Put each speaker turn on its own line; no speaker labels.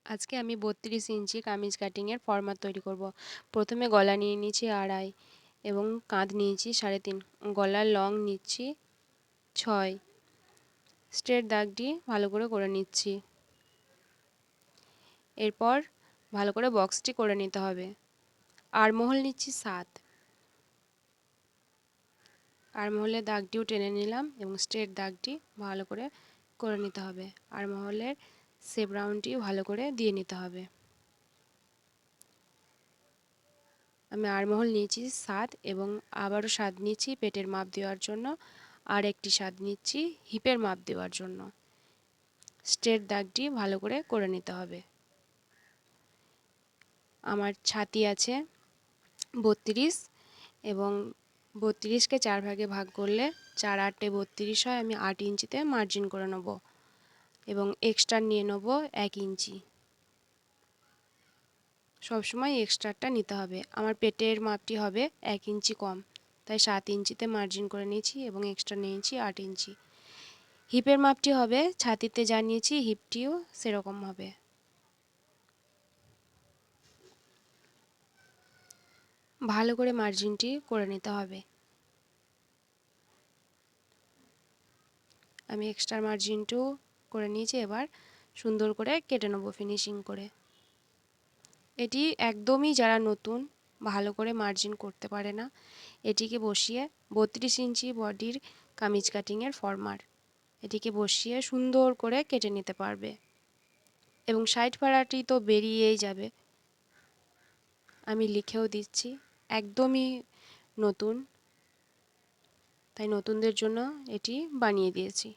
আজকে আমি 32 ইঞ্চি কামিজ কাটিংয়ের ফরমাত তৈরি করব। প্রথমে গলা নিয়ে নিয়েছি 2.5 এবং কাঁধ নিয়েছি 3.5। গলার লং নিচ্ছি 6। স্ট্রেট দাগটি ভালো করে নিচ্ছি। এরপর ভালো করে বক্সটি করে নিতে হবে। আরমহল নিচ্ছি 7। আরমহলের দাগটিও টেনে নিলাম এবং স্ট্রেট দাগটি ভালো করে নিতে হবে। আরমহলের শেপ রাউন্ডটি ভালো করে দিয়ে নিতে হবে। আমি আরমহল নিয়েছি 7 এবং আবারও 7 নিচ্ছি পেটের মাপ দেওয়ার জন্য, আর একটি 7 নিচ্ছি হিপের মাপ দেওয়ার জন্য। স্ট্রেট দাগটি ভালো করে নিতে হবে। আমার ছাতি আছে 32 এবং 32কে 4 ভাগে ভাগ করলে 4 8 32 হয়। আমি 8 ইঞ্চিতে মার্জিন করে নেব এবং এক্সট্রা নিয়ে নেব 1 ইঞ্চি। সবসময় এক্সট্রাটা নিতে হবে। আমার পেটের মাপটি হবে 1 ইঞ্চি কম, তাই 7 ইঞ্চিতে মার্জিন করে নিয়েছি এবং এক্সট্রা নিয়েছি 8 ইঞ্চি। হিপের মাপটি হবে ছাতিতে যা নিয়েছি হিপটিও সেরকম হবে। ভালো করে মার্জিনটি করে নিতে হবে। আমি এক্সট্রা মার্জিনটিও করে নিয়েছি। এবার সুন্দর করে কেটে নেব ফিনিশিং করে। এটি একদমই যারা নতুন ভালো করে মার্জিন করতে পারে না, এটিকে বসিয়ে 32 ইঞ্চি বডির কামিজ কাটিংয়ের ফরমার, এটিকে বসিয়ে সুন্দর করে কেটে নিতে পারবে এবং সাইড ফাড়াটি তো বেরিয়েই যাবে। আমি লিখেও দিচ্ছি, একদমই নতুন, তাই নতুনদের জন্য এটি বানিয়ে দিয়েছি।